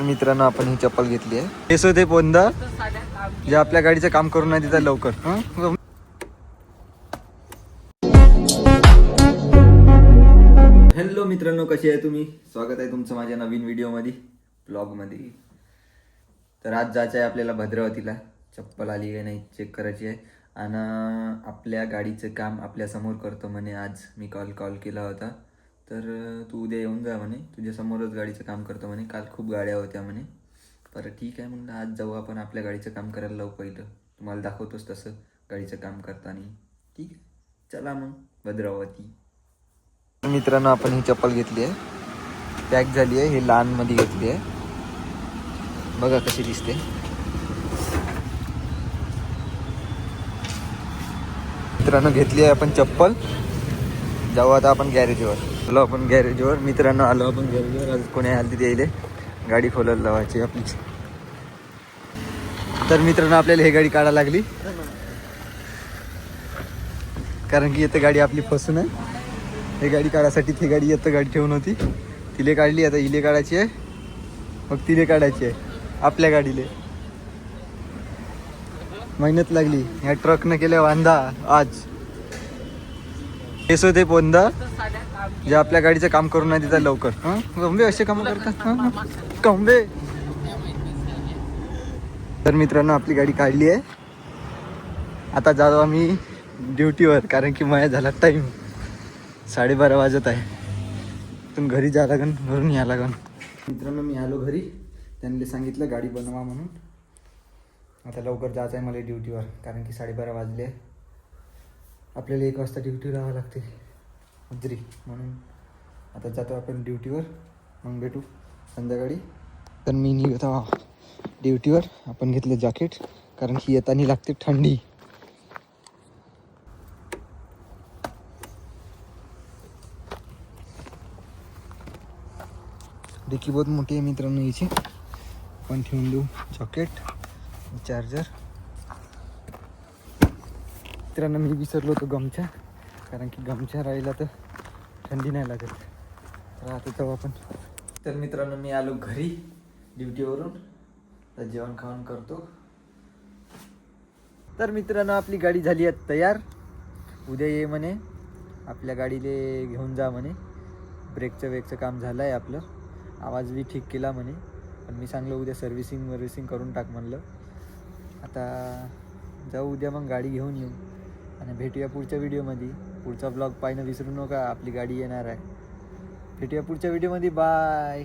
मित्रांनो आपण ही चप्पल घेतली आहे. केसो ते पोंदा जे आपल्या गाडीचं काम करून नाही देतात लवकर. हॅलो मित्रांनो, कसे आहे तुम्ही? स्वागत आहे तुमचं माझ्या नवीन व्हिडिओमध्ये, ब्लॉगमध्ये. तर आज जायचं आहे आपल्याला भद्रावतीला. चप्पल आली का नाही चेक करायची आहे. आणि आपल्या गाडीचं काम आपल्या समोर करतो म्हणे. आज मी कॉल केला होता, तर तू उद्या येऊन जा म्हणे, तुझ्या समोरच गाडीचं काम करतो म्हणे. काल खूप गाड्या होत्या म्हणे. बरं ठीक आहे म्हणलं, आज जाऊ आपण आपल्या गाडीचं काम करायला. लावू पहिलं, तुम्हाला दाखवतोच तसं गाडीचं काम करताना. ठीक आहे, चला मग भद्रावती. मित्रांनो आपण ही चप्पल घेतली आहे, पॅक झाली आहे. ही लहानमध्ये घेतली आहे, बघा कशी दिसते. मित्रांनो घेतली आहे आपण चप्पल. जाऊ आता आपण गॅरेजवर. आलो आपण गॅरेजवर. मित्रांनो आलो आपण गॅरेजवर. आज कोणी आली तिथे येईल गाडी खोलायला लावायची आपली. तर मित्रांनो आपल्याला ही गाडी काढायला लागली, कारण की इथं गाडी आपली फसून आहे. ही गाडी काढायसाठी ती गाडी येतं गाडी ठेवून होती, तिले काढली. आता इले काढायची आहे, मग तिले काढायची आहे. आपल्या गाडीले मेहनत लागली. ह्या ट्रकनं केल्या वांदा आज. केसो ते पोंदा जे आपल्या गाडीचं काम करून नाही देतात लवकर. कंबे असे काम करतात कंबे. तर मित्रांनो आपली गाडी काढली आहे. आता जाऊ आम्ही ड्युटीवर, कारण की माझ्या झाला टाईम. 12:30 वाजत आहे. पण घरी जा लागन, घरून या लागन. मित्रांनो मी आलो घरी. त्यांनी सांगितलं गाडी बनवा म्हणून. आता लवकर जायचं आहे मला ड्युटीवर, कारण की 12:30 वाजले. आपल्याला 1 वाजता ड्युटी राहावं लागते हजरी, म्हणून आता जातो आपण ड्युटीवर. मग भेटू संध्याकाळी. तर मी निघतो ड्युटीवर. आपण घेतलं जॅकेट, कारण की येताना लागते थंडी. डिक्की बहुत मोठी आहे मित्रांनो याची. आपण ठेवून देऊ जॅकेट, चार्जर. मित्रांनो मी विसरलो होतो गमछा, कारण की गमछा राहिला तर थंडी नाही लागत. तर आता जाऊ आपण. तर मित्रांनो मी आलो घरी ड्युटीवरून. तर जेवण खावण करतो. तर मित्रांनो आपली गाडी झाली आहे तयार. उद्या ये म्हणे, आपल्या गाडीले घेऊन जा म्हणे. ब्रेकचं काम झालं आहे आपलं. आवाज बी ठीक केला म्हणे, पण मी सांगलं उद्या सर्व्हिसिंग करून टाक म्हणलं. आता जाऊ उद्या मग गाडी घेऊन येऊ, आणि भेटूया पुढच्या व्हिडिओमध्ये. पुढचा ब्लॉग पाहणं विसरू नका, आपली गाडी येणार आहे. भेटूया पुढच्या व्हिडिओमध्ये. बाय.